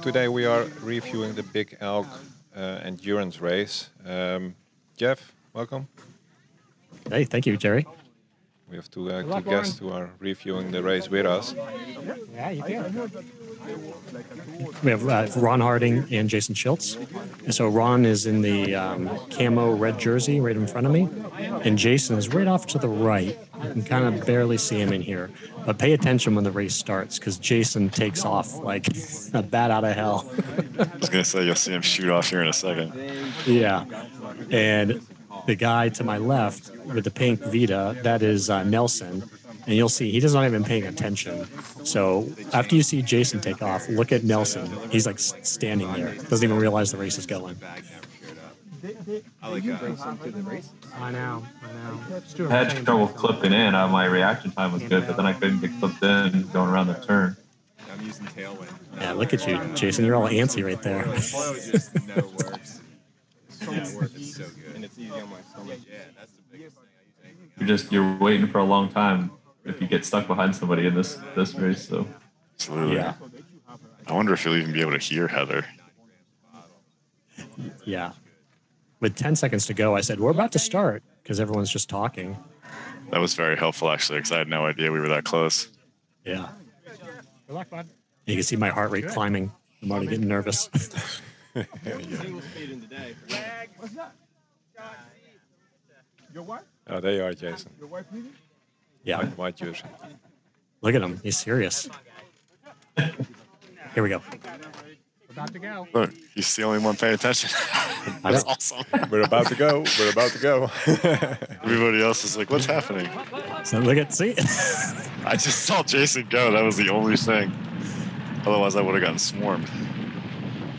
today we are reviewing the Big Elk endurance race. Jeff, welcome. Hey, thank you, Gerry. We have two guests who are reviewing the race with us. Yeah, you do. We have Ron Harding and Jason Schiltz. And so Ron is in the camo red jersey right in front of me, and Jason is right off to the right. You can kind of barely see him in here. But pay attention when the race starts, because Jason takes off like a bat out of hell. I was going to say, you'll see him shoot off here in a second. Yeah. And the guy to my left with the pink Vita, that is Nelson. And you'll see he's not even paying attention. So after you see Jason take off, look at Nelson. He's like standing there. Doesn't even realize the race is going. I know. I had trouble clipping in. My reaction time was good, but then I couldn't get clipped in going around the turn. I'm using tailwind. Yeah, look at you, Jason. You're all antsy right there. It's so good. And it's easy on my stomach. Yeah, that's the biggest thing. You're waiting for a long time if you get stuck behind somebody in this race. So absolutely. Yeah. I wonder if you'll even be able to hear Heather. Yeah. With 10 seconds to go, I said, we're about to start, because everyone's just talking. That was very helpful, actually, because I had no idea we were that close. Yeah. Good luck, bud. You can see my heart rate climbing. I'm already getting nervous. Yeah. Oh, there you are, Jason. Yeah. White jersey. Look at him. He's serious. Here we go. We're about to go. Look, he's the only one paying attention. That's awesome. We're about to go. We're about to go. Everybody else is like, what's happening? So look at, see? I just saw Jason go. That was the only thing. Otherwise, I would have gotten swarmed.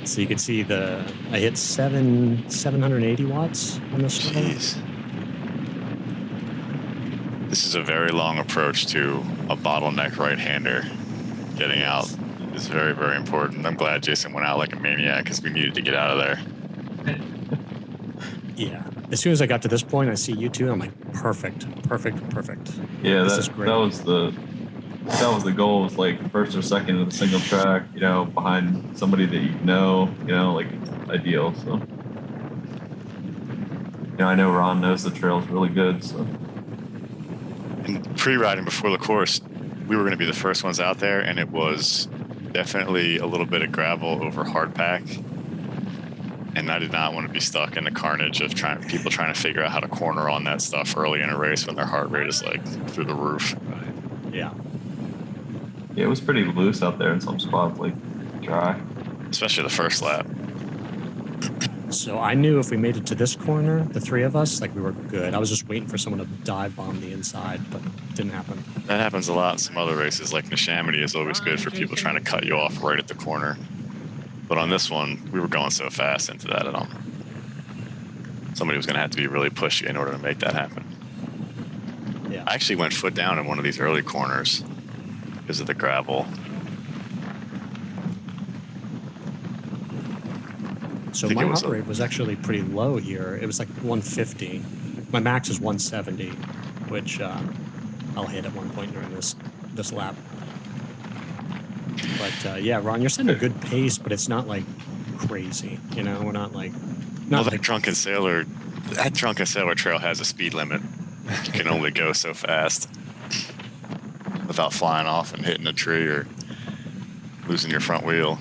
So you can see I hit 780 watts on this. Jeez. This is a very long approach to a bottleneck right-hander. Getting out is very, very important. I'm glad Jason went out like a maniac because we needed to get out of there. Yeah. As soon as I got to this point, I see you two. I'm like, perfect. Yeah, this is great. that was the goal. Was like first or second of the single track. Behind somebody that like ideal. So I know Ron knows the trails really good. So. And pre-riding before the course, we were going to be the first ones out there, and it was definitely a little bit of gravel over hard pack. And I did not want to be stuck in the carnage of people trying to figure out how to corner on that stuff early in a race when their heart rate is like through the roof. Yeah. Yeah, it was pretty loose out there in some spots, like dry. Especially the first lap. So I knew if we made it to this corner, the three of us, like we were good. I was just waiting for someone to dive bomb the inside, but it didn't happen. That happens a lot in some other races, like Neshaminy is always good for people trying to cut you off right at the corner. But on this one, we were going so fast into that at all. Somebody was going to have to be really pushy in order to make that happen. Yeah. I actually went foot down in one of these early corners because of the gravel. So my heart rate was actually pretty low here. It was like 150. My max is 170, which I'll hit at one point during this lap. But yeah, Ron, you're setting a good pace, but it's not like crazy. We're not like. That Drunken Sailor trail has a speed limit. You can only go so fast without flying off and hitting a tree or losing your front wheel.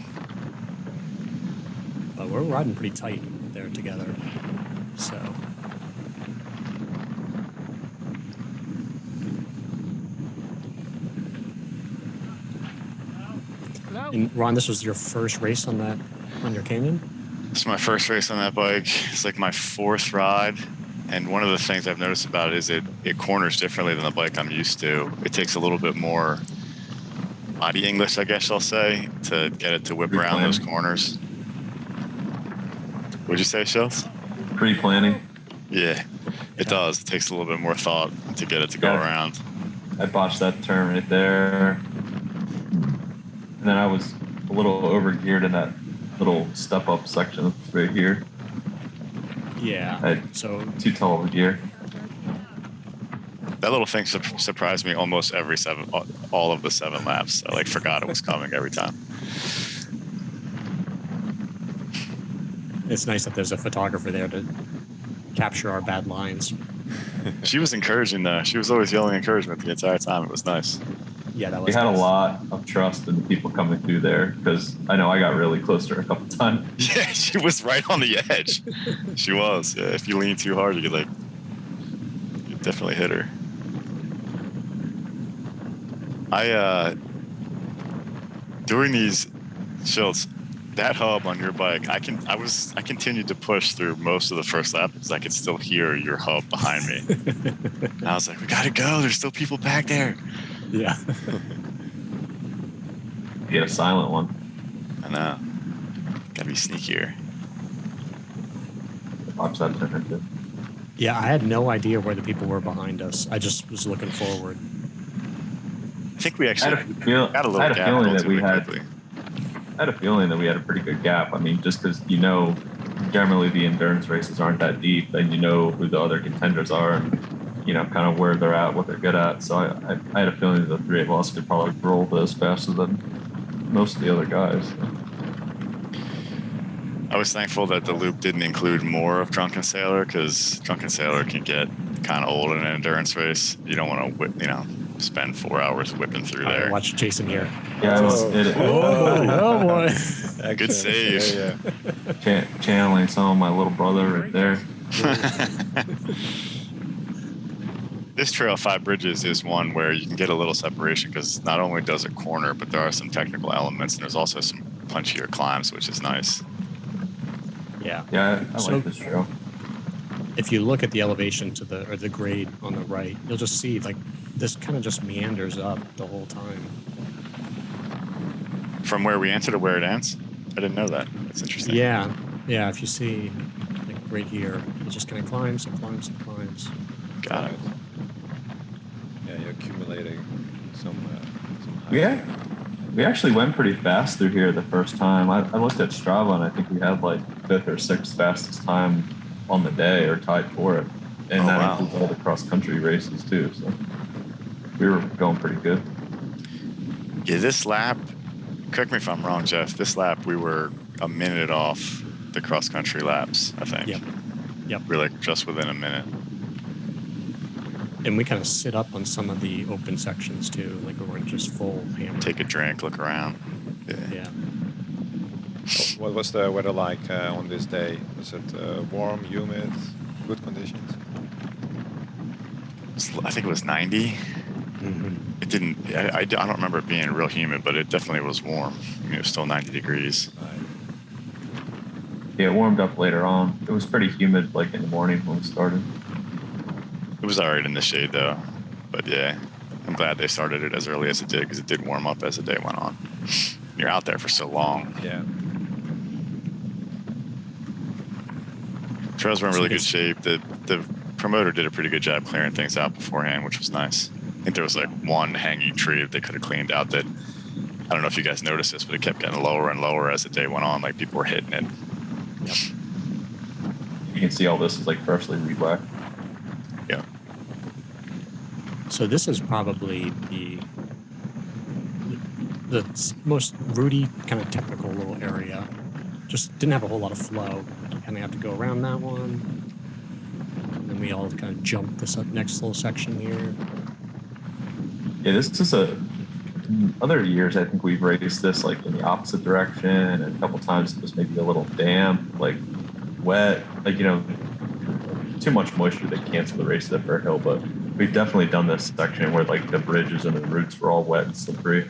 But we're riding pretty tight there together. So. And Ron, this was your first race on your Canyon? This is my first race on that bike. It's like my fourth ride. And one of the things I've noticed about it is it corners differently than the bike I'm used to. It takes a little bit more body English, I guess I'll say, to get it to whip around those corners. What'd you say, Schiltz? Pre-planning. Yeah, it does. It takes a little bit more thought to get it to go around. I botched that turn right there. And then I was a little overgeared in that little step-up section right here. Yeah. So too tall of a gear. That little thing surprised me almost all of the 7 laps. I forgot it was coming every time. It's nice that there's a photographer there to capture our bad lines. She was encouraging though. She was always yelling encouragement the entire time. It was nice. Yeah, that was. We had nice. a lot of trust in the people coming through there because I know I got really close to her a couple times. Yeah, she was right on the edge. She was. Yeah, if you lean too hard, you definitely hit her. During these Schiltz, that hub on your bike, I continued to push through most of the first lap because I could still hear your hub behind me. And I was like, we gotta go. There's still people back there. Yeah. You had a silent one. I know. Gotta be sneakier. Watch that turn into. Yeah, I had no idea where the people were behind us. I just was looking forward. I think we actually got a little gap. I had a feeling that we had a pretty good gap. I mean, just because generally the endurance races aren't that deep, and you know who the other contenders are, and kind of where they're at, what they're good at. So I had a feeling that the three of us could probably roll this faster than most of the other guys. I was thankful that the loop didn't include more of Drunken Sailor because Drunken Sailor can get kind of old in an endurance race. You don't want to spend 4 hours whipping through there. Watch Jason here. Yeah, oh boy. Good save. Yeah. Channeling some of my little brother right there. This trail, 5 Bridges, is one where you can get a little separation because not only does it corner, but there are some technical elements, and there's also some punchier climbs, which is nice. Yeah. Yeah, I like this trail. If you look at the elevation or the grade on the right, you'll just see this kind of just meanders up the whole time. From where we entered to where it ends? I didn't know that. That's interesting. Yeah. Yeah, if you see right here, it just kind of climbs and climbs and climbs. Got it. Yeah, you're accumulating some Yeah. We actually went pretty fast through here the first time. I looked at Strava, and I think we had 5th or 6th fastest time on the day, or tied for it. And that includes all the cross-country races too. So we were going pretty good. Yeah, this lap, correct me if I'm wrong, Jeff, this lap we were a minute off the cross-country laps, I think. Yep. We're just within a minute. And we kind of sit up on some of the open sections too, we weren't just full hammer. Take a drink, look around. Yeah. What was the weather like on this day? Was it warm, humid, good conditions? I think it was 90. Mm-hmm. It didn't. I don't remember it being real humid, but it definitely was warm. I mean, it was still 90 degrees. Yeah, it warmed up later on. It was pretty humid, in the morning when we started. It was all right in the shade, though. But yeah, I'm glad they started it as early as it did because it did warm up as the day went on. You're out there for so long. Yeah. Trails were in really good shape. The promoter did a pretty good job clearing things out beforehand, which was nice. I think there was one hanging tree that they could have cleaned out that, I don't know if you guys noticed this, but it kept getting lower and lower as the day went on. People were hitting it. Yep. You can see all this is freshly weed whacked. Yeah. So this is probably the most rooty kind of technical little area. Just didn't have a whole lot of flow. You kind of have to go around that one. And then we all kind of jump this next little section here. Yeah, this is other years, I think we've raced this in the opposite direction, and a couple times it was maybe a little damp, wet, too much moisture that canceled the race at Bear Hill. But we've definitely done this section where the bridges and the roots were all wet and slippery.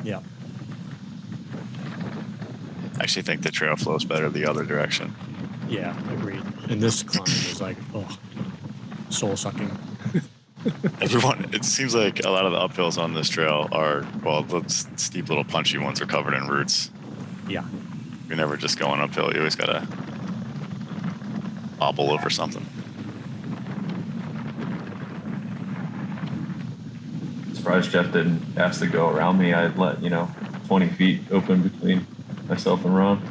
Yeah. I actually think the trail flows better the other direction. Yeah, agreed. And this climb is soul sucking. It seems like a lot of the uphills on this trail are, the steep little punchy ones are covered in roots. Yeah. You're never just going uphill. You always got to hobble over something. Surprised Jeff didn't ask to go around me. I'd let 20 feet open between myself and Ron.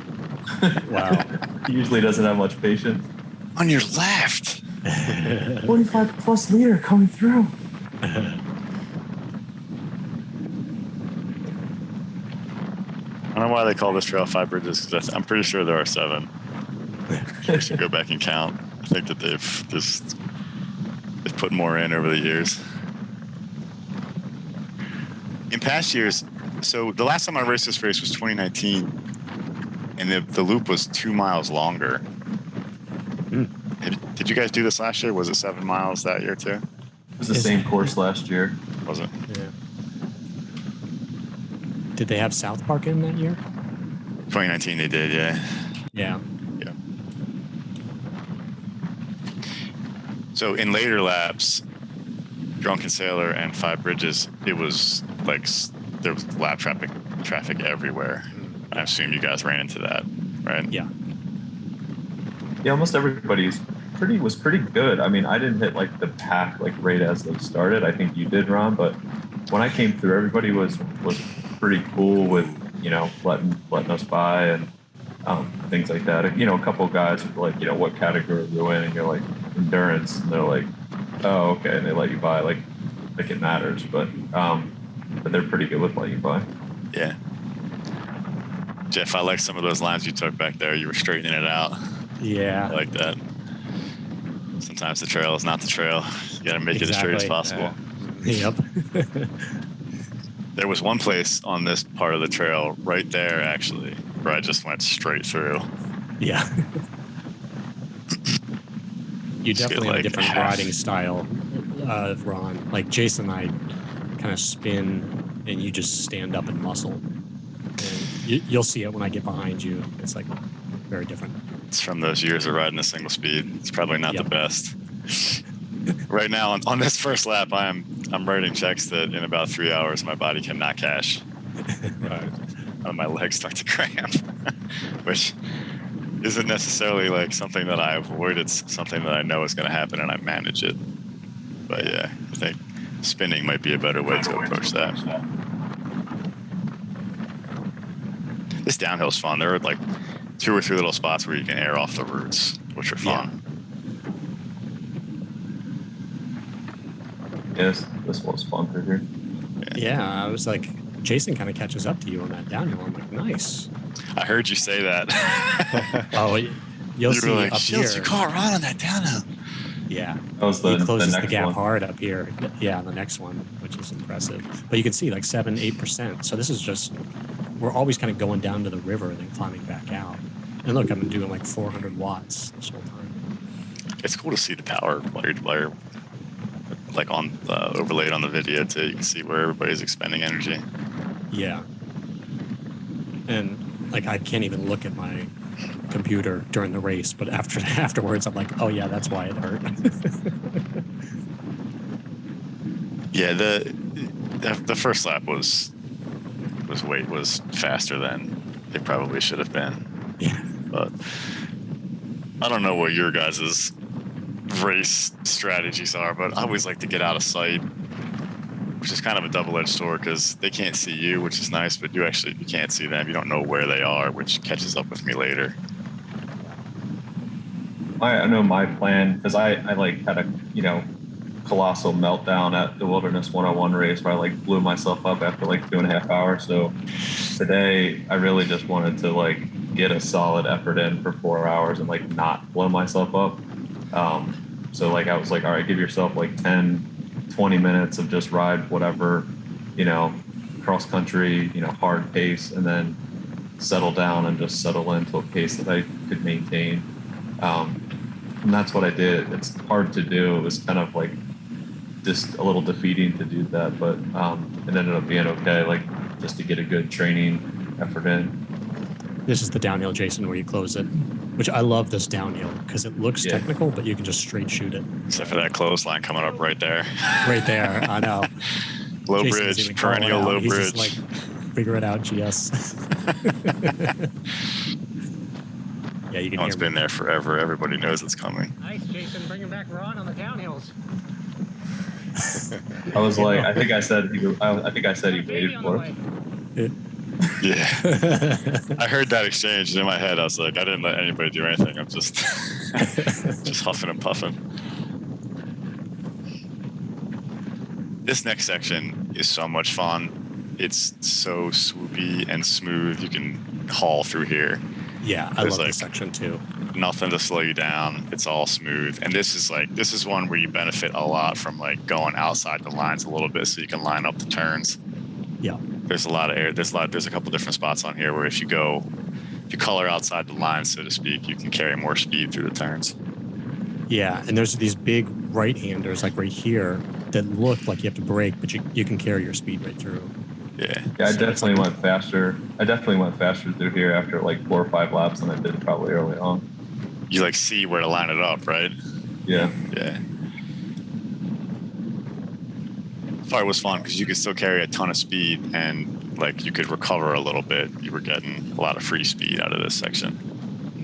Wow. He usually doesn't have much patience. On your left. 45 plus meter coming through. I don't know why they call this trail 5 Bridges, because I'm pretty sure there are 7. We should go back and count. I think that they've put more in over the years. In past years, so the last time I raced this race was 2019, and the loop was 2 miles longer. Did you guys do this last year? Was it 7 miles that year too? It was the same course last year. Was it? Yeah. Did they have South Park in that year? 2019 they did, yeah. Yeah. Yeah. So in later laps, Drunken Sailor and Five Bridges, it was like there was lap traffic everywhere. I assume you guys ran into that, right? Yeah. Yeah, almost everybody was pretty good. I mean, I didn't hit like the pack like right as they started. I think you did, Ron, but when I came through, everybody was pretty cool with, you know, letting us by and things like that. You know, a couple of guys were like, you know, what category are you in? And you're like, endurance, and they're like, oh, okay, and they let you by, like it matters, but they're pretty good with letting you by. Yeah. Jeff, I like some of those lines you took back there. You were straightening it out. Yeah. I like that. Sometimes the trail is not the trail. You got to make it as straight as possible. Yep. There was one place on this part of the trail right there, actually, where I just went straight through. Yeah. You definitely have a different riding style, Ron. Like Jason and I kind of spin, and you just stand up and muscle. And you'll see it when I get behind you. It's like very different. It's from those years of riding a single speed. It's probably not the best. Right now, on this first lap, I'm writing checks that in about 3 hours my body cannot cash. Right. My legs start to cramp, which isn't necessarily like something that I avoid. It's something that I know is going to happen, and I manage it. But yeah, I think spinning might be a better way to approach that. This downhill's fun. There are like 2 or 3 little spots where you can air off the roots, which are fun. Yes, this one's fun for here. Yeah, I was like, Jason kind of catches up to you on that downhill. I'm like, nice. I heard you say that. Oh, you'll see like, up here. You caught Ron on that downhill. Yeah. That was he closes the the gap one. hard up here. Yeah, the next one, which is impressive. But you can see like 7-8%. So this is just, we're always kind of going down to the river and then climbing back out. And look, I'm doing like 400 watts this whole time. It's cool to see the power layer like on overlaid on the video too. You can see where everybody's expending energy. Yeah. And like I can't even look at my computer during the race, but afterwards I'm like, oh yeah, that's why it hurt. Yeah, the first lap was faster than it probably should have been. Yeah. But I don't know what your guys' race strategies are, but I always like to get out of sight, which is kind of a double-edged sword because they can't see you, which is nice, but you can't see them. You don't know where they are, which catches up with me later. I know my plan, because I like had a, you know, colossal meltdown at the Wilderness 101 race where I like blew myself up after like 2.5 hours. So today I really just wanted to like get a solid effort in for 4 hours and like not blow myself up. So like I was like, all right, give yourself like 10-20 minutes of just ride whatever, you know, cross country, you know, hard pace, and then settle down and just settle into a pace that I could maintain. And that's what I did. It's hard to do. It was kind of like just a little defeating to do that, but it ended up being okay, like just to get a good training effort in. This is the downhill, Jason, where you close it, which I love this downhill because it looks technical, but you can just straight shoot it. Except for that clothesline coming up right there. Right there, I know. Low Jason bridge, perennial low He's bridge. just like, figure it out, GS. Yeah, you can It's been there forever. Everybody knows it's coming. Nice, Jason, bringing back Ron on the downhills. I was like, I think I said he waited for it. Yeah. I heard that exchange, and in my head I was like, I didn't let anybody do anything. I'm just just huffing and puffing. This next section is so much fun. It's so swoopy and smooth. You can haul through here. Yeah, I love this section too. Nothing to slow you down. It's all smooth. And this is one where you benefit a lot from like going outside the lines a little bit so you can line up the turns. Yeah. There's a lot of air. There's a couple different spots on here where if you color outside the lines, so to speak, you can carry more speed through the turns. Yeah, and there's these big right-handers like right here that look like you have to brake, but you can carry your speed right through. Yeah. Yeah, I definitely went faster. I definitely went faster through here after like 4 or 5 laps than I did probably early on. You like see where to line it up, right? Yeah. Yeah. This part was fun because you could still carry a ton of speed and like you could recover a little bit. You were getting a lot of free speed out of this section.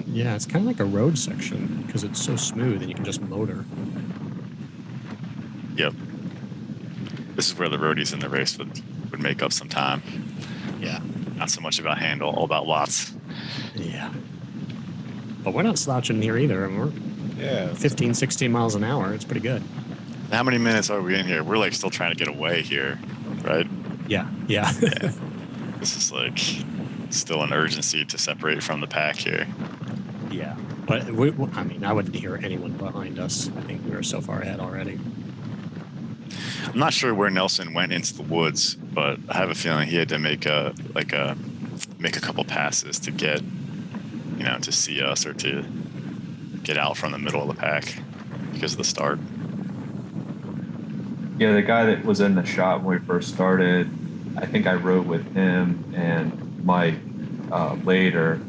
Yeah, it's kind of like a road section because it's so smooth and you can just motor. Yep. This is where the roadies in the race would make up some time. Yeah. Not so much about handle, all about watts. Yeah. But we're not slouching here either. And we're 15, 16 miles an hour. It's pretty good. How many minutes are we in here? We're like still trying to get away here, right? Yeah. This is like still an urgency to separate from the pack here. Yeah. But I wouldn't hear anyone behind us. I think we were so far ahead already. I'm not sure where Nelson went into the woods, but I have a feeling he had to make a couple passes to get, to see us or to get out from the middle of the pack because of the start. Yeah, the guy that was in the shot when we first started, I think I rode with him and Mike later.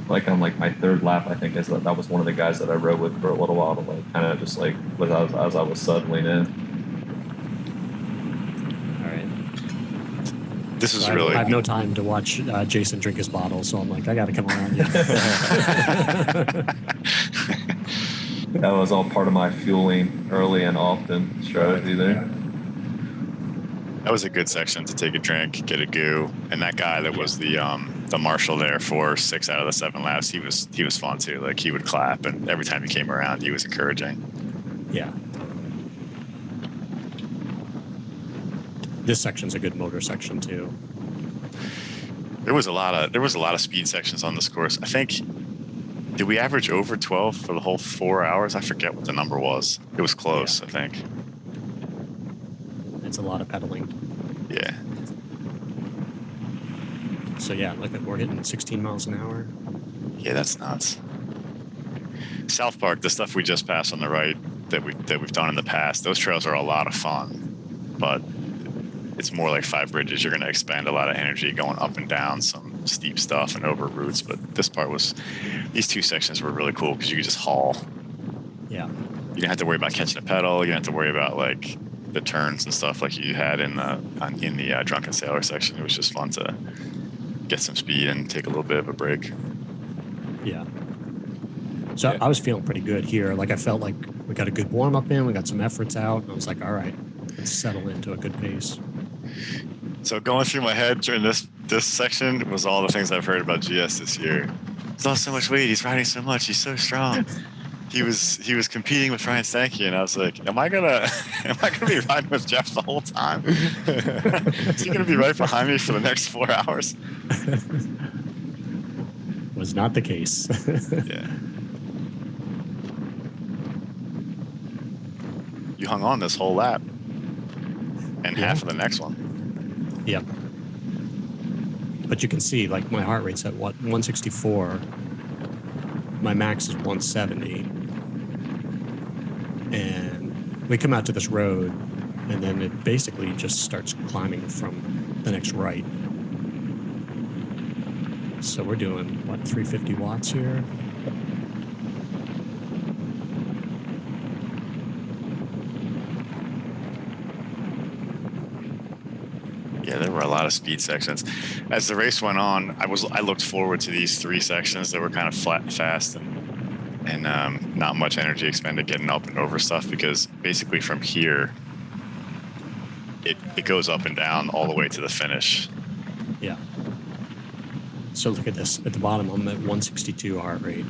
Like on like my 3rd lap, I think that was one of the guys that I rode with for a little while to like kind of just like as I was settling in. All right. This is I have no time to watch Jason drink his bottle, so I'm like, I got to come around you. That was all part of my fueling early and often strategy there. That was a good section to take a drink, get a goo, and that guy that was the marshal there for 6 out of the 7 laps, he was fun too. Like he would clap, and every time he came around, he was encouraging. Yeah. This section's a good motor section too. There was a lot of speed sections on this course. I think, did we average over 12 for the whole 4 hours? I forget what the number was. It was close, yeah. I think. It's a lot of pedaling. Yeah. So yeah, look, we're hitting 16 miles an hour. Yeah, that's nuts. South Park, the stuff we just passed on the right that we've done in the past, those trails are a lot of fun, but it's more like 5 bridges. You're going to expend a lot of energy going up and down some steep stuff and over routes. But these 2 sections were really cool because you could just haul. Yeah. You didn't have to worry about catching a pedal. You didn't have to worry about like the turns and stuff like you had in the Drunken Sailor section. It was just fun to get some speed and take a little bit of a break. Yeah. So yeah. I was feeling pretty good here. Like I felt like we got a good warm up in, we got some efforts out. And I was like, all right, let's settle into a good pace. So going through my head during this section was all the things I've heard about GS this year. He's lost so much weight. He's riding so much. He's so strong. He was competing with Ryan Stanky, and I was like, am I gonna be riding with Jeff the whole time? Is he gonna be right behind me for the next 4 hours? Was not the case. Yeah. You hung on this whole lap. And half of the next one. Yep. But you can see, like, my heart rate's at 164. My max is 170. And we come out to this road, and then it basically just starts climbing from the next right. So we're doing, 350 watts here? Yeah, there were a lot of speed sections. As the race went on, I looked forward to these 3 sections that were kind of fast and not much energy expended getting up and over stuff, because basically from here it goes up and down all the way to the finish. Yeah. So look at this. At the bottom, I'm at 162 heart rate.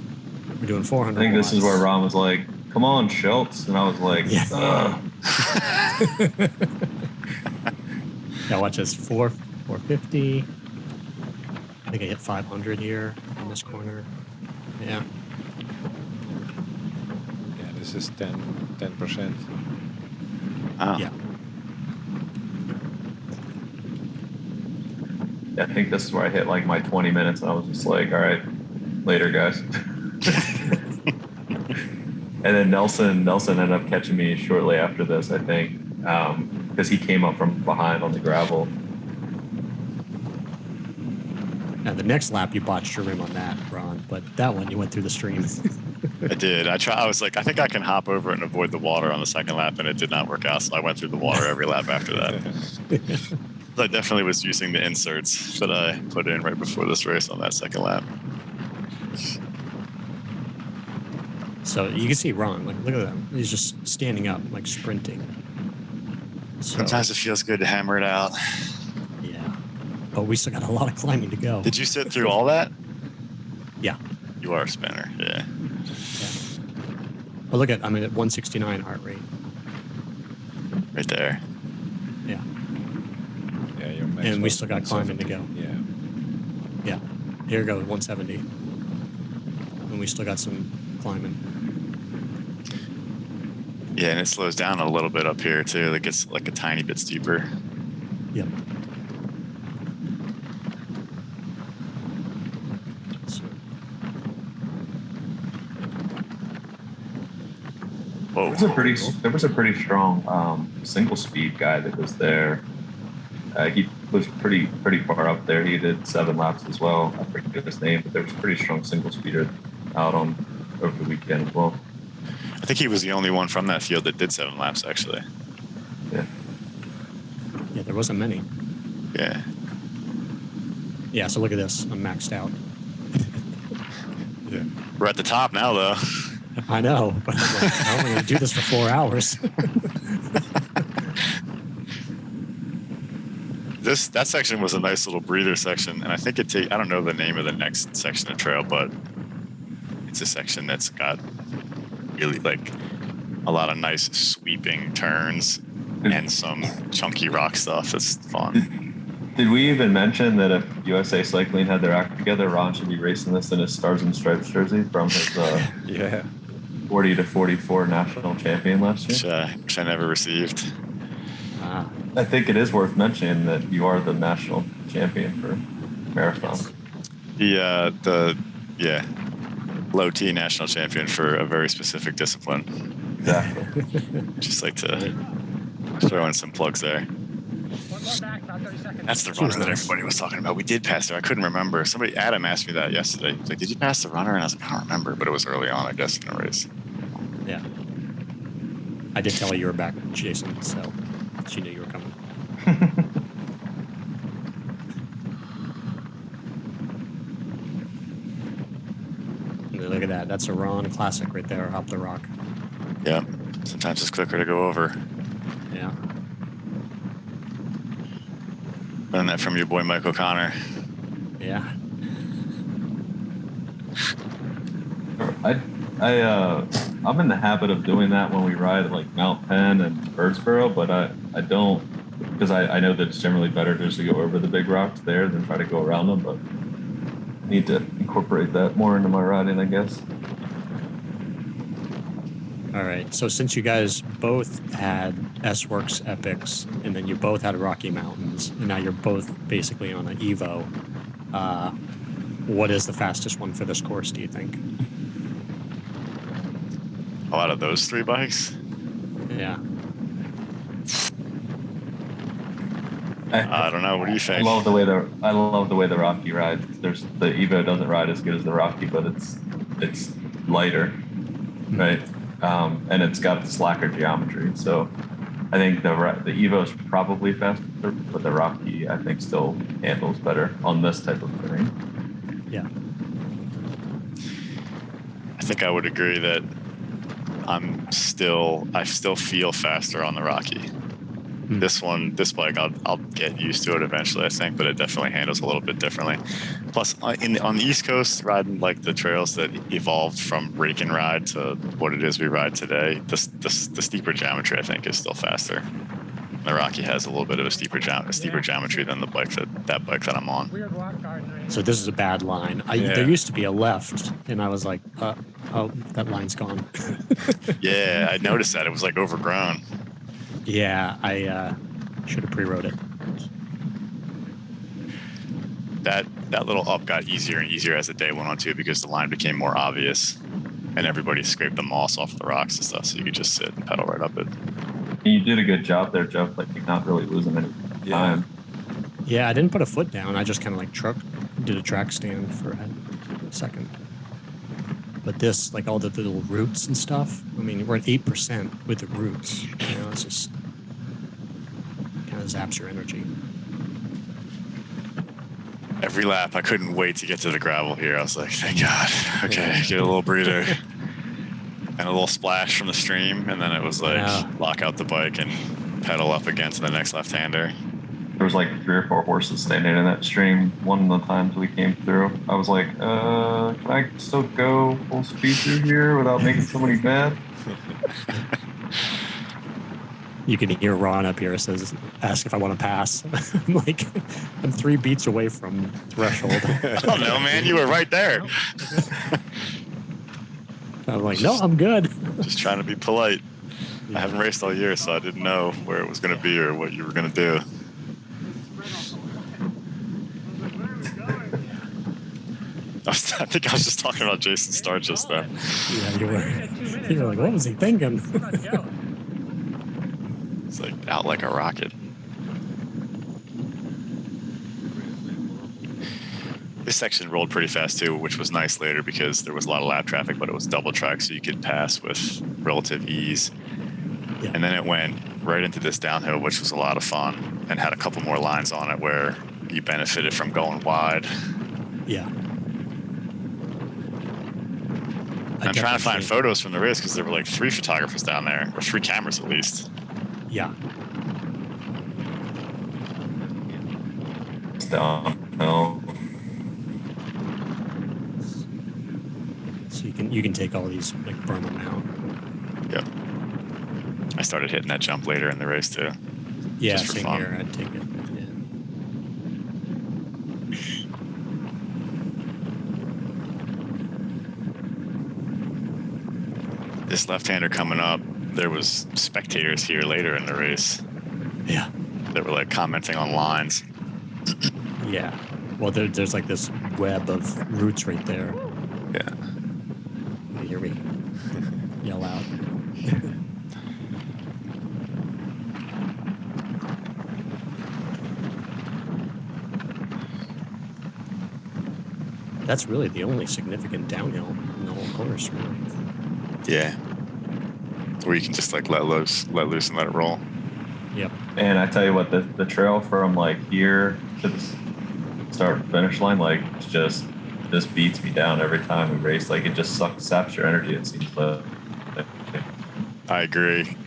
We're doing 400 I think watts. this is where Ron was like, come on, Schiltz. And I was like, yeah. Yeah, watch this. 450. I think I hit 500 here in this corner. Yeah. Yeah, this is 10%. Wow. Yeah. I think this is where I hit like my 20 minutes, and I was just like, all right, later, guys. And then Nelson ended up catching me shortly after this, I think, because he came up from behind on the gravel. Now, the next lap, you botched your rim on that, Ron, but that one, you went through the stream. I did. I was like, I think I can hop over it and avoid the water on the second lap, and it did not work out. So I went through the water every lap after that. I definitely was using the inserts that I put in right before this race on that second lap. So you can see Ron, like, look at that. He's just standing up, like sprinting. So, Sometimes it feels good to hammer it out. yeah. But we still got a lot of climbing to go. Did you sit through all that? Yeah. You are a spinner, yeah. But look at, I'm at 169 heart rate. Right there. Yeah. Yeah, your max And we was still got climbing to 170. go. Yeah. Yeah. Here goes 170. And we still got some climbing. Yeah, and it slows down a little bit up here too. It gets like a tiny bit steeper. Yep. So, Whoa. There was a pretty strong single speed guy that was there. He was pretty far up there. He did 7 laps as well. I forget his name, but there was a pretty strong single speeder out on over the weekend as well. I think he was the only one from that field that did 7 laps, actually. Yeah. yeah, there wasn't many. Yeah. Yeah, so look at this. I'm maxed out. Yeah. We're at the top now, though. I know, but I'm like, how am I going to do this for 4 hours? That section was a nice little breather section, and I think I don't know the name of the next section of trail, but it's a section that's got really like a lot of nice sweeping turns and some chunky rock stuff. It's fun. Did we even mention that if USA Cycling had their act together, Ron should be racing this in his Stars and Stripes jersey from his Yeah. 40 to 44 national champion last year? Which I never received. I think it is worth mentioning that you are the national champion for marathon. The low T national champion for a very specific discipline. Exactly. Just like to throw in some plugs there. That's the runner that everybody was talking about. We did pass her. I couldn't remember. Adam asked me that yesterday. He's like, did you pass the runner? And I was like, I don't remember, but it was early on, I guess, in the race. Yeah. I did tell her you were back, Jason, so she knew you were coming. Look at that. That's a Ron classic right there, Up the Rock. Yeah. Sometimes it's quicker to go over. Yeah. Learned that from your boy Mike O'Connor. Yeah. I'm in the habit of doing that when we ride like Mount Penn and Birdsboro, but I don't, because I know that it's generally better just to go over the big rocks there than try to go around them, but I need to incorporate that more into my riding, I guess. All right. So since you guys both had S-Works Epics, and then you both had Rocky Mountains, and now you're both basically on an Evo, what is the fastest one for this course, do you think? Out of those 3 bikes? Yeah. I don't know. What do you think? I love the way the Rocky rides. The Evo doesn't ride as good as the Rocky, but it's lighter, right? And it's got slacker geometry. So I think the Evo is probably faster, but the Rocky I think still handles better on this type of terrain. Yeah. I think I would agree that I still feel faster on the Rocky. This bike, I'll get used to it eventually, I think, but it definitely handles a little bit differently. Plus, on the East Coast, riding like the trails that evolved from rake and ride to what it is we ride today, the steeper geometry, I think, is still faster. The Rocky has a little bit of a steeper geometry than the bike that bike that I'm on. So this is a bad line. There used to be a left, and I was like, oh, that line's gone. Yeah, I noticed that. It was like overgrown. Yeah, I should have pre-wrote it. That little up got easier and easier as the day went on too, because the line became more obvious, and everybody scraped the moss off the rocks and stuff, so you could just sit and pedal right up it. You did a good job there, Jeff. Like, you're not really losing any time. Yeah, I didn't put a foot down. I just kind of like did a track stand for a second. But this, like all the little roots and stuff, I mean, we're at 8% with the roots. You know, it's just kind of zaps your energy. Every lap, I couldn't wait to get to the gravel here. I was like, thank God. Okay, get a little breather. And a little splash from the stream, and then it was like lock out the bike and pedal up again to the next left-hander. There was like 3 or 4 horses standing in that stream one of the times we came through. I was like, can I still go full speed through here without making somebody mad? You can hear Ron up here ask if I want to pass. I'm like, I'm 3 beats away from threshold. Oh no, man, you were right there. I'm like, no, I'm good. Just trying to be polite. I haven't raced all year, so I didn't know where it was going to be or what you were going to do. I think I was just talking about Jason Starr just then. Yeah, you were like, what was he thinking? It's like out like a rocket. This section rolled pretty fast too, which was nice later because there was a lot of lap traffic, but it was double track, so you could pass with relative ease. Yeah. And then it went right into this downhill, which was a lot of fun, and had a couple more lines on it where you benefited from going wide. Yeah. I'm trying to find photos from the race because there were like 3 photographers down there, or 3 cameras at least. Yeah. Downhill. So you can take all these, like, burn them out. Yep. I started hitting that jump later in the race too. Yeah, just for same fun. here. I'd take it. Yeah. This left-hander coming up, there was spectators here later in the race. Yeah. That were like commenting on lines. Yeah. Well, there's like this web of roots right there. Yeah. You hear me yell out. That's really the only significant downhill in the whole course, really. Yeah. Where you can just like let loose and let it roll. Yep. And I tell you what, the trail from like here to the start finish line, like, just beats me down every time we race. Like, it just saps your energy, it seems like. I agree.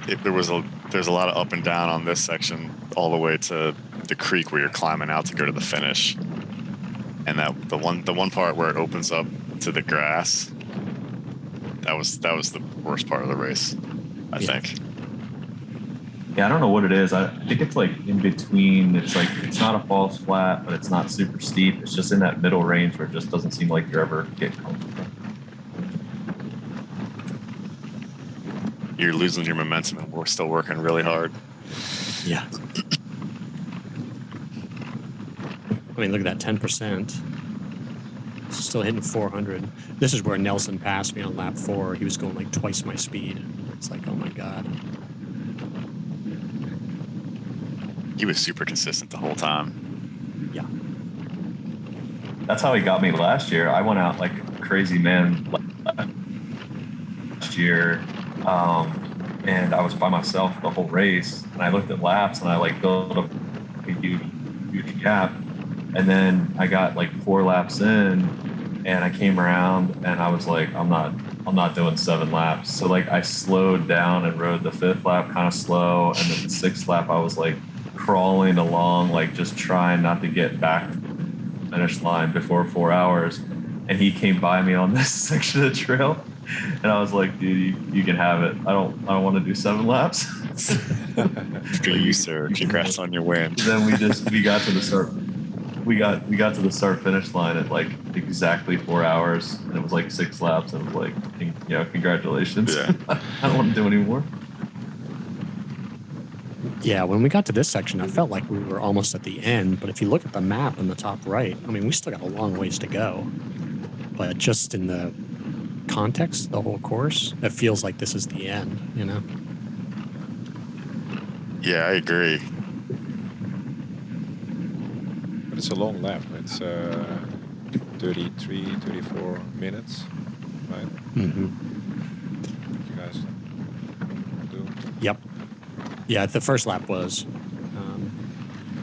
There's a lot of up and down on this section all the way to the creek where you're climbing out to go to the finish. And that the one part where it opens up to the grass, that was the worst part of the race, I think. Yeah, I don't know what it is. I think it's like in between. It's like, it's not a false flat, but it's not super steep. It's just in that middle range where it just doesn't seem like you're ever getting comfortable. You're losing your momentum, and we're still working really hard. Yeah. I mean, look at that, 10%. Still hitting 400. This is where Nelson passed me on lap 4. He was going like twice my speed. It's like, oh my God. He was super consistent the whole time. Yeah. That's how he got me last year. I went out like a crazy man last year, and I was by myself the whole race. And I looked at laps, and I like built up a huge gap. And then I got like 4 laps in, and I came around, and I was like, I'm not doing 7 laps. So like I slowed down and rode the 5th lap kind of slow, and then the 6th lap I was like crawling along, like just trying not to get back to the finish line before 4 hours. And he came by me on this section of the trail, And I was like, dude, you can have it. I don't want to do 7 laps. Good you, sir. Congrats on your win. Then we got to the start. We got to the start finish line at like exactly 4 hours, and it was like 6 laps. And it was like, congratulations. Yeah. I don't want to do any more. Yeah, when we got to this section, I felt like we were almost at the end. But if you look at the map in the top right, I mean, we still got a long ways to go. But just in the context, the whole course, it feels like this is the end, you know? Yeah, I agree. But it's a long lap. It's 33, 34 minutes, right? Mm-hmm. You guys do? Yep. Yeah, the first lap was.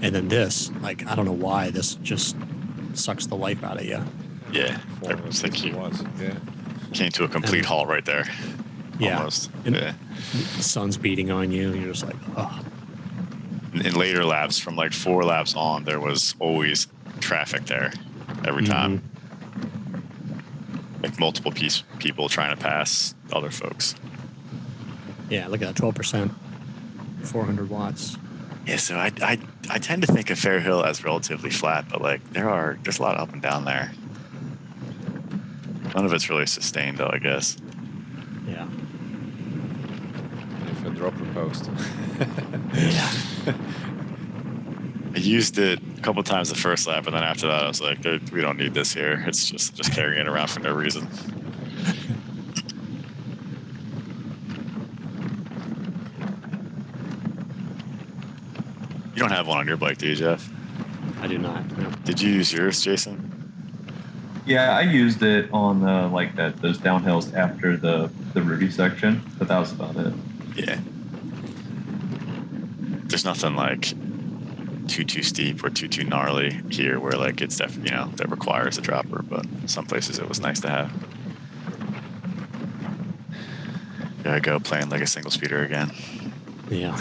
And then this, like, I don't know why, this just sucks the life out of you. Yeah, I was thinking was. Yeah. came to a complete halt right there. Yeah. Almost. And Yeah. the sun's beating on you, and you're just like, oh. In later laps, from like 4 laps on, there was always traffic there every time. Like multiple people trying to pass other folks. Yeah, look at that, 12%, 400 watts. Yeah, so I tend to think of Fair Hill as relatively flat, but like there's a lot up and down there. None of it's really sustained though, I guess. Yeah. If a dropper post. Yeah. I used it a couple times the first lap, and then after that I was like, we don't need this here. It's just carrying it around for no reason. You don't have one on your bike, do you, Jeff? I do not. No. Did you use yours, Jason? Yeah, I used it on those downhills after the Ruby section, but that was about it. Yeah. There's nothing like too steep or too gnarly here where like it's definitely, that requires a dropper, but some places it was nice to have. There I go, playing like a single speeder again. Yeah.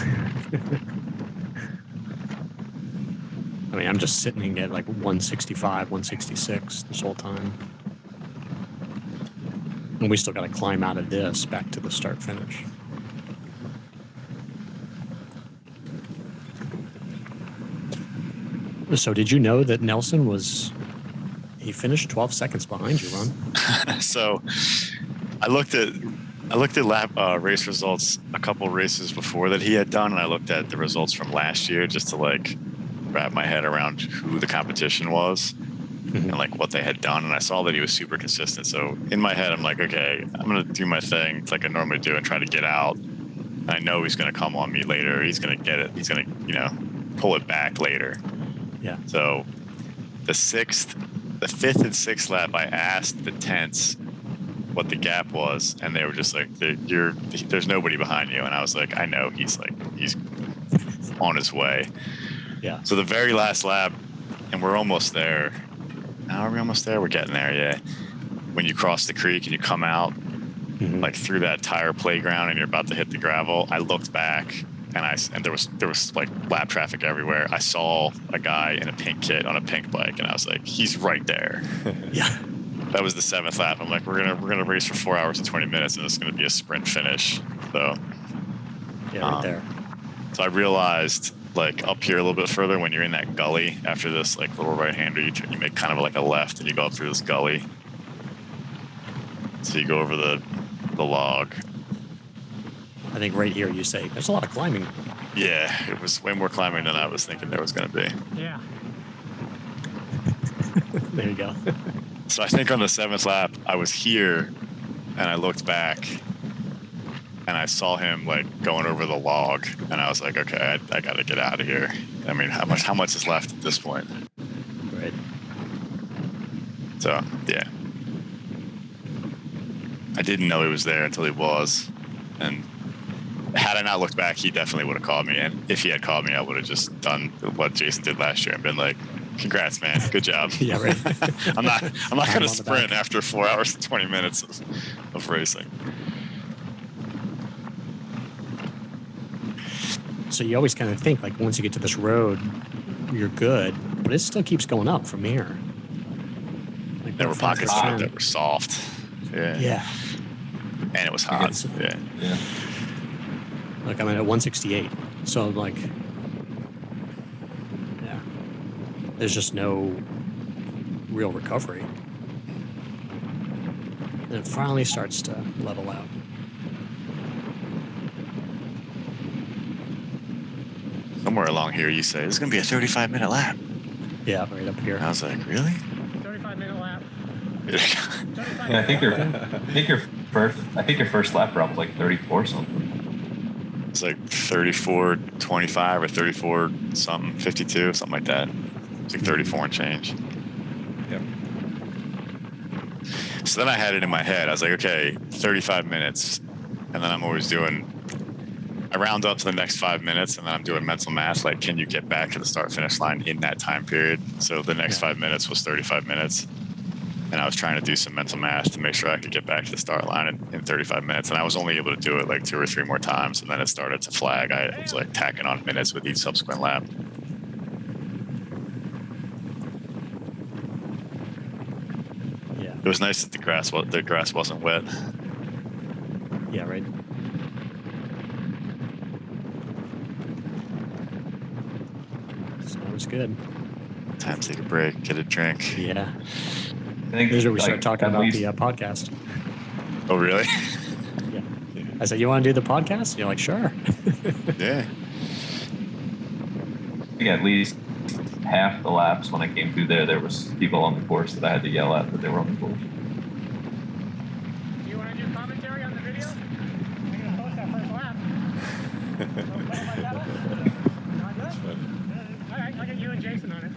I mean, I'm just sitting at like 165, 166 this whole time. And we still got to climb out of this back to the start finish. So did you know that Nelson he finished 12 seconds behind you, Ron? So I looked at lap race results a couple races before that he had done, and I looked at the results from last year just to like wrap my head around who the competition was and like what they had done, and I saw that he was super consistent. So in my head, I'm like, okay, I'm gonna do my thing like I normally do and try to get out. I know he's gonna come on me later. He's gonna get it. He's gonna pull it back later. Yeah. So the 5th and 6th lap, I asked the tents what the gap was, and they were just like, there's nobody behind you. And I was like, I know he's on his way. Yeah. So the very last lap, and we're almost there. Now are we almost there? We're getting there, yeah. When you cross the creek and you come out like through that tire playground and you're about to hit the gravel, I looked back and there was like lap traffic everywhere. I saw a guy in a pink kit on a pink bike, and I was like, he's right there. Yeah. That was the 7th lap. I'm like, we're gonna race for 4 hours and 20 minutes, and it's gonna be a sprint finish. So Yeah, right there. So I realized, like up here a little bit further, when you're in that gully after this like little right-hander, you make kind of like a left and you go up through this gully. So you go over the log. I think right here you say there's a lot of climbing. Yeah, it was way more climbing than I was thinking there was going to be. Yeah. There you go. So I think on the 7th lap, I was here and I looked back and I saw him like going over the log, and I was like, okay, I got to get out of here. I mean, how much is left at this point? Right. So, yeah. I didn't know he was there until he was. And had I not looked back, he definitely would have called me. And if he had called me, I would have just done what Jason did last year and been like, congrats, man. Good job. Yeah, right. I'm not going to sprint after 4 hours and 20 minutes of racing. So you always kind of think like once you get to this road, you're good, but it still keeps going up from here. Like There were pockets of it that were soft. Yeah. Yeah. And it was hot. Yeah. Like I'm at 168. So like, yeah, there's just no real recovery. And it finally starts to level out. Somewhere along here, you say, this is going to be a 35-minute lap. Yeah, right up here. And I was like, really? 35-minute lap. Yeah, I think your first lap round was like 34 something. It's like 34:25 or 34 something, 52, something like that. It's like 34 and change. Yep. So then I had it in my head. I was like, okay, 35 minutes. And then I'm always doing, I round up to the next 5 minutes and then I'm doing mental math. Like, can you get back to the start finish line in that time period? So the next 5 minutes was 35 minutes. And I was trying to do some mental math to make sure I could get back to the start line in 35 minutes. And I was only able to do it like 2 or 3 more times. And then it started to flag. I was like tacking on minutes with each subsequent lap. Yeah. It was nice that the grass wasn't wet. Yeah, right. So it was good. Time to take a break, get a drink. Yeah. I think Here's where we start like, talking at about least- the podcast. Oh, really? Yeah. I said, you want to do the podcast? You're like, sure. Yeah. I think at least half the laps when I came through there was people on the course that I had to yell at that they were on the course. Do you want to do commentary on the video? I'm going to post that first lap. Not good? All right, I'll get you and Jason on it.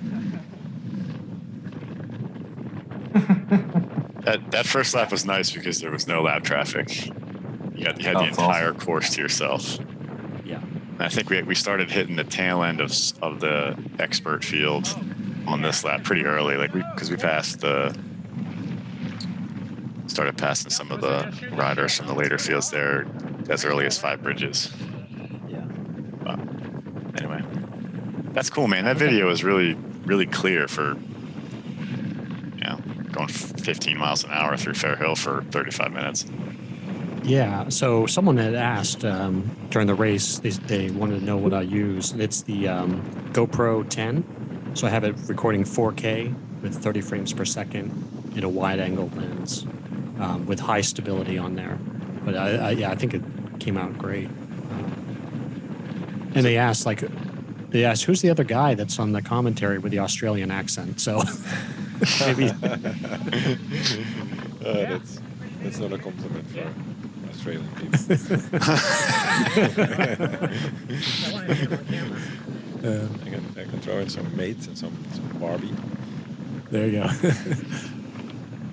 That first lap was nice because there was no lap traffic. You had the entire course to yourself. Yeah. And I think we started hitting the tail end of the expert field on this lap pretty early, like because we started passing some of the riders from the later fields there as early as 5 bridges. Yeah. But anyway, that's cool, man. That video is really, really clear for going 15 miles an hour through Fair Hill for 35 minutes. Yeah. So someone had asked during the race, they wanted to know what I use. And it's the GoPro 10. So I have it recording 4K with 30 frames per second in a wide angle lens with high stability on there. But I think it came out great. And they asked, who's the other guy that's on the commentary with the Australian accent? So maybe. That's not a compliment for Australian people. I can throw in some mates and some Barbie. There you go.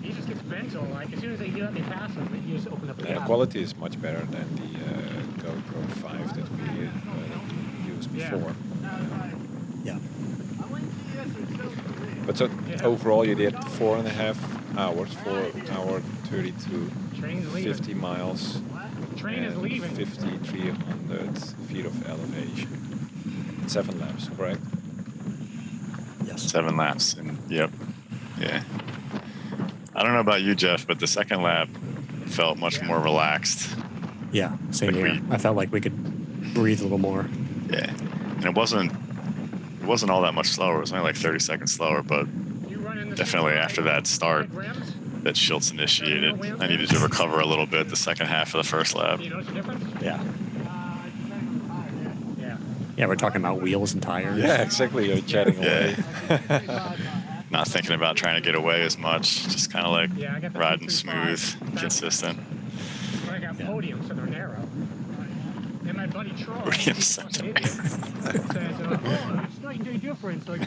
He just gets mental. Like, as soon as they let me pass him, you just open up the The app. quality is much better than the GoPro 5 that we used before. Yeah. But so overall, you did 4.5 hours, 4 hour 32, Train's leaving. 50 miles, Train is and leaving. 5,300 feet of elevation. 7 laps, correct? Yes. 7 laps, and yep, yeah. I don't know about you, Jeff, but the second lap felt much more relaxed. Yeah. Same Like here. I felt like we could breathe a little more. Yeah, and it wasn't all that much slower. It was only like 30 seconds slower, but You run in the definitely after that start grams? that Schiltz initiated, I needed to recover a little bit the second half of the first lap. Do you notice the difference? Yeah. Yeah. Yeah. We're talking about wheels and tires. Yeah, exactly. You're chatting away. Not thinking about trying to get away as much, just kind of like Yeah, I got the riding 235. smooth, consistent. But I got podiums, so they're narrow. And my buddy Troy, Podiums, he's a fucking idiot, says, it's night and day difference. Like,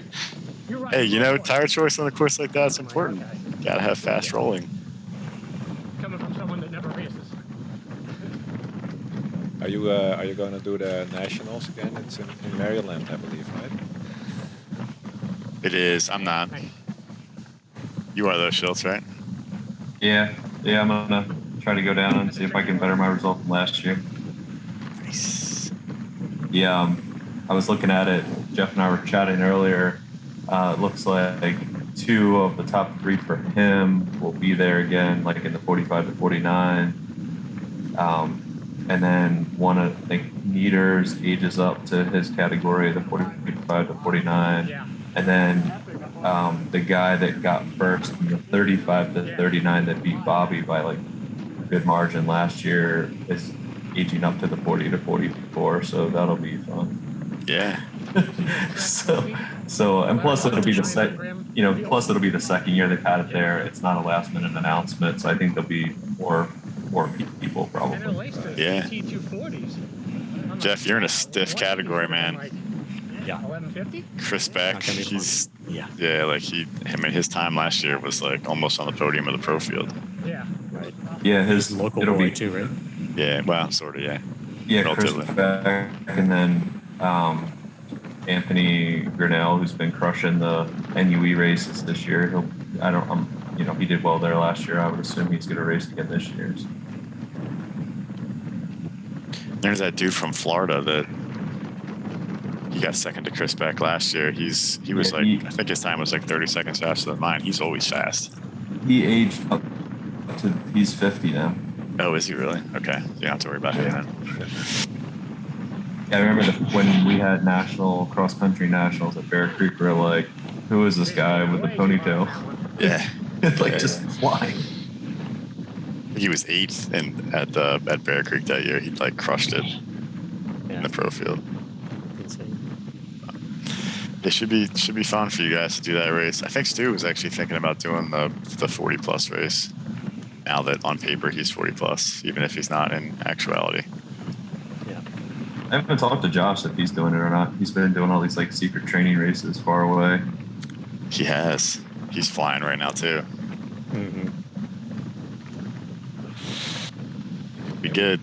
you're right. Hey, tire choice on a course like that's important. Gotta have fast rolling. Coming from someone that never races. Are you going to do the nationals again? It's in Maryland, I believe, right? It is. I'm not. You are though, Schiltz, right? Yeah, I'm gonna try to go down and see if I can better my result from last year. Nice. Yeah, I was looking at it. Jeff and I were chatting earlier. It looks like 2 of the top 3 for him will be there again, like in the 45 to 49. And then one of, I think, Meters ages up to his category, the 45 to 49. Yeah. And then the guy that got first in the 35 to 39 that beat Bobby by like a good margin last year is aging up to the 40 to 44. So that'll be fun. Yeah. So, and plus it'll be plus it'll be the second year they've had it there. It's not a last minute announcement. So I think there'll be more people probably. Yeah. T240s. Jeff, you're in a stiff category, man. Yeah. 1150? Chris Beck, Not gonna be fun. he's Yeah. like his time last year was like almost on the podium of the pro field. Yeah. Right. Yeah, He's a local boy too, right? Yeah, well, sort of, yeah. Yeah, Chris Relatively. Beck, and then Anthony Grinnell, who's been crushing the NUE races this year. He did well there last year. I would assume he's going to race again this year. So. There's that dude from Florida that he got second to Chris Beck last year. I think his time was like 30 seconds faster than mine. He's always fast. He aged up to, he's 50 now. Oh, is he really? Okay. You don't have to worry about him then. Yeah, I remember when we had national cross-country nationals at Bear Creek, we were like, who is this guy with the ponytail? Yeah. Just flying. He was 8th at Bear Creek that year. He like crushed it in the pro field. Insane. It should be fun for you guys to do that race. I think Stu was actually thinking about doing the 40 plus race. Now that on paper he's 40 plus, even if he's not in actuality. Yeah. I haven't talked to Josh if he's doing it or not. He's been doing all these like secret training races far away. He has. He's flying right now too. Mm-hmm. Be good.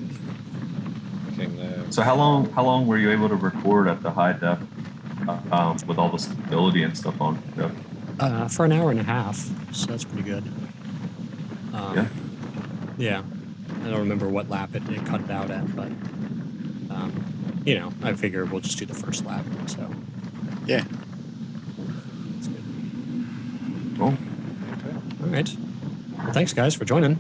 So how long were you able to record at the high def with all the stability and stuff on? For an hour and a half, so that's pretty good. Yeah. I don't remember what lap it cut it out at, but I figure we'll just do the first lap. So yeah, that's good. Cool. All right. Well, thanks guys for joining.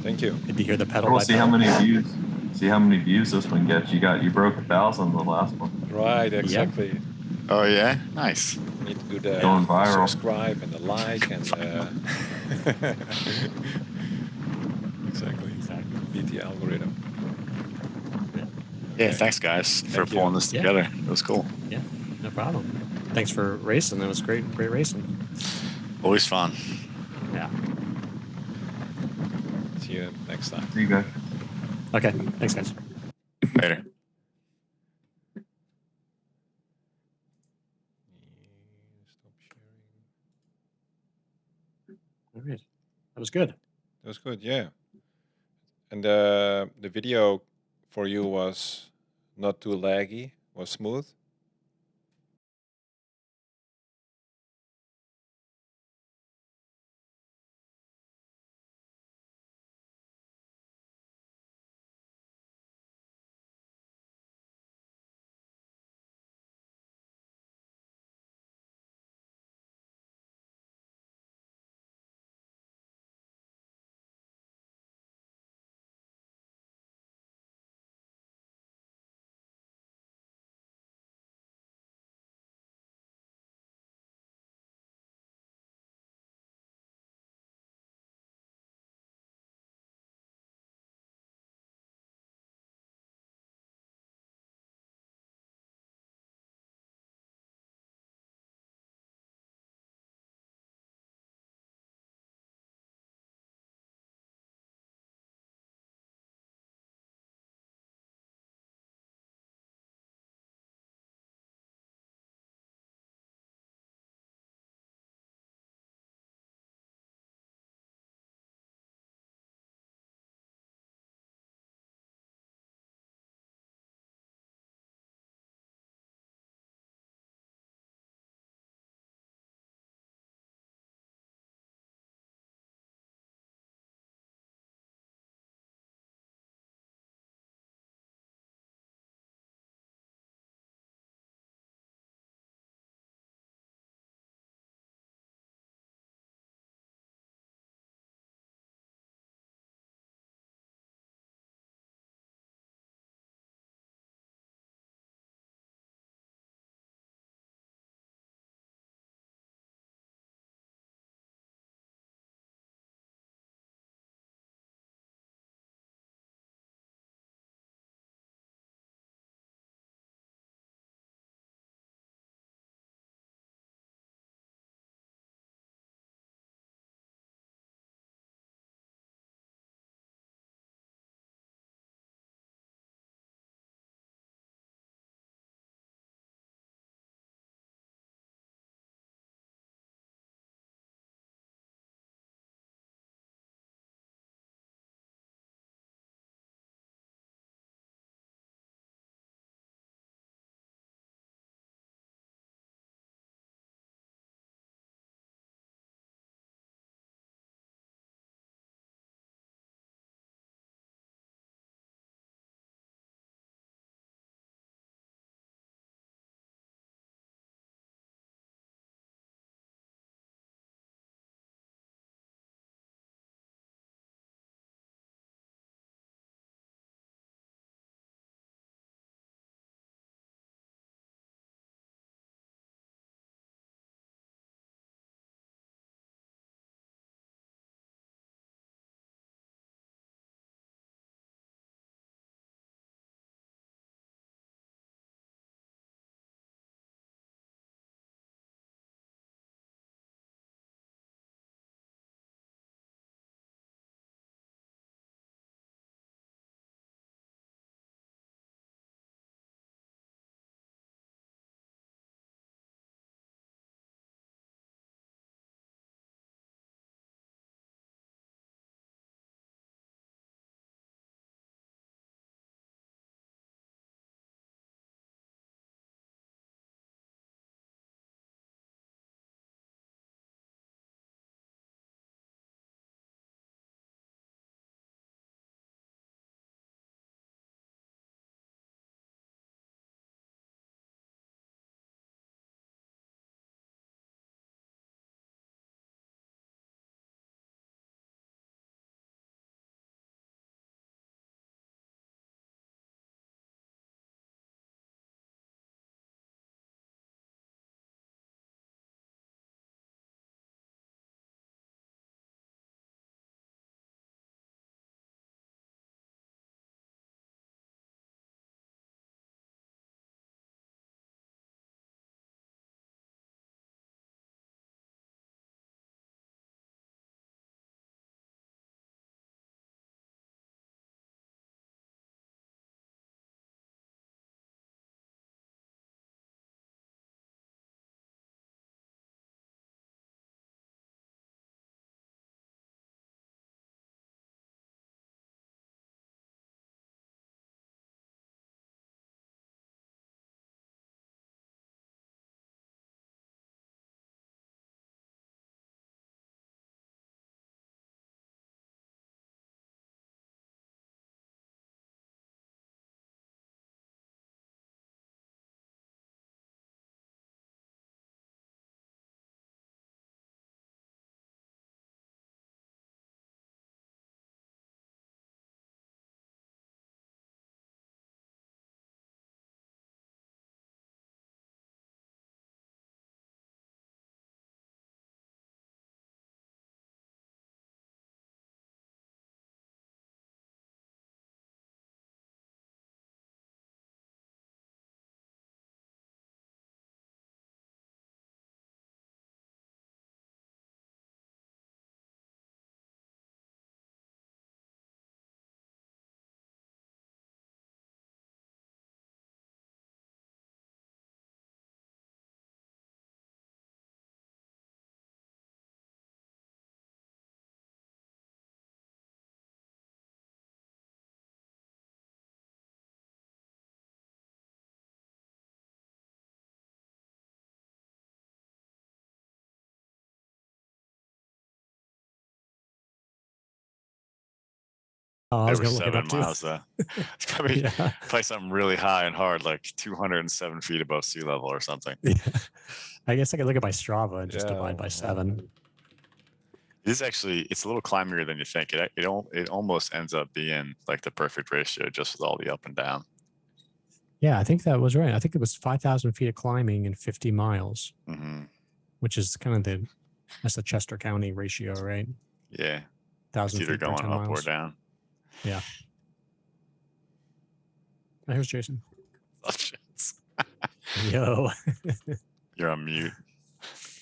Thank you. Did you hear the pedal? We'll by see pedal? how many views. See how many views this one gets. You broke 1,000 the last one. Right, exactly. Oh yeah, nice. Need to do the Going viral. subscribe and the like and exactly. Beat the algorithm. Yeah, thanks guys for pulling this together. It was cool. Yeah, no problem. Thanks for racing. That was great racing. Always fun. Yeah. See you next time. See you guys. Okay. Thanks, guys. Later. Stop sharing. All right. That was good. That was good, yeah. And the video for you was not too laggy, was smooth. Oh, I was There going were to look it 7 up too. miles though. It's probably Yeah. probably something really high and hard, like 207 feet above sea level or something. Yeah. I guess I could look at my Strava and just Yeah, divide by yeah. 7. It's a little climbier than you think. It almost ends up being like the perfect ratio just with all the up and down. Yeah, I think that was right. I think it was 5,000 feet of climbing and 50 miles, Hmm. which is kind of that's the Chester County ratio, right? Yeah, 1,000 it's either feet per going 10 up or miles. down. Yeah. Oh, here's Jason. Oh, shit. Yo. You're on mute.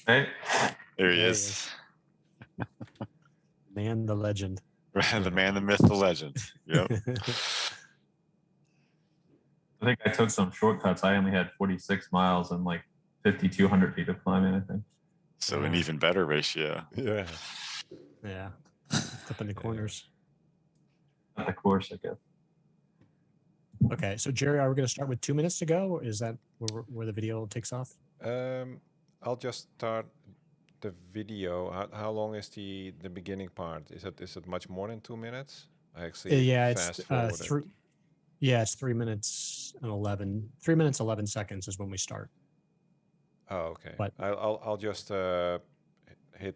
Hey, There he There he is. Man, the legend. The man, the myth, the legend. Yep. I think I took some shortcuts. I only had 46 miles and like 5,200 feet of climbing, I think. So an Yeah. even better ratio. Yeah. Yeah. Clipping the corners. Not the course, I guess. Okay. So, Gerry, are we going to start with 2 minutes to go? Or is that where the video takes off? I'll just start the video. How long is the beginning part? Is it much more than 2 minutes? I actually Yeah, it's fast forwarded. it's 3 minutes and 11. 3 minutes 11 seconds is when we start. Oh, okay. But- I'll just hit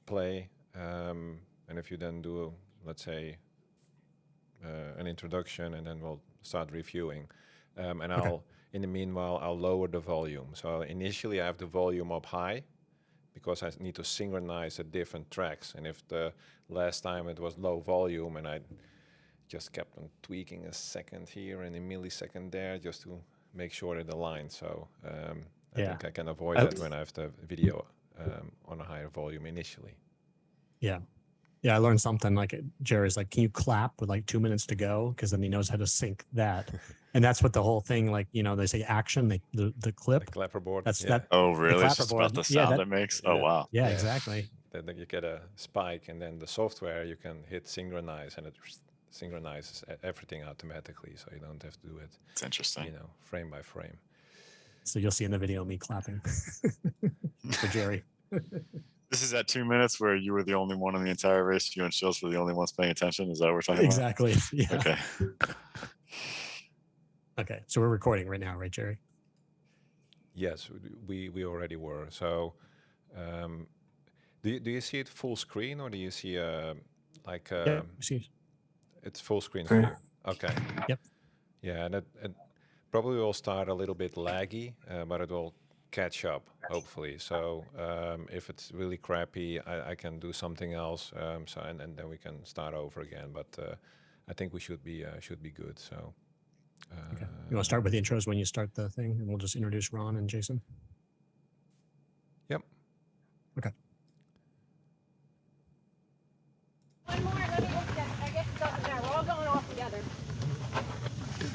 play, and if you then do, let's say, an introduction, and then we'll start reviewing. And Okay. in the meanwhile, I'll lower the volume. So initially, I have the volume up high because I need to synchronize the different tracks. And if the last time it was low volume, and I just kept on tweaking a second here and a millisecond there just to make sure it aligned. So I Yeah. think I can avoid that when I have the video on a higher volume initially. Yeah. Yeah, I learned something like Gerry's like, can you clap with like 2 minutes to go? Because then he knows how to sync that. And that's what the whole thing, like, they say action, the clip. The clapperboard. That's yeah. that. Oh, really? It's clapperboard, just about the yeah, sound that- it makes? Oh, Yeah. wow. Yeah, Yeah. exactly. Then you get a spike, and then the software you can hit synchronize, and it synchronizes everything automatically, so you don't have to do it, It's interesting. frame by frame. So you'll see in the video me clapping for Gerry. This is at 2 minutes where you were the only one in the entire race. You and Schiltz were the only ones paying attention. Is that what we're talking Exactly. Yeah. about? Okay. Okay. So we're recording right now, right, Gerry? Yes, we already were. So, do you see it full screen, or do you see Yeah. See. it's full screen? Screen. For you? Okay. Yep. Yeah, and it probably will start a little bit laggy, but it will catch up hopefully. So if it's really crappy, I can do something else. And then we can start over again. But I think we should be good. So. Okay. You want to start with the intros when you start the thing, and we'll just introduce Ron and Jason. Yep. Okay. One more, let me look at it. I guess it doesn't matter. We're all going off together.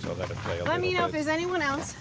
So let it play a Let me little know if bit. there's anyone else.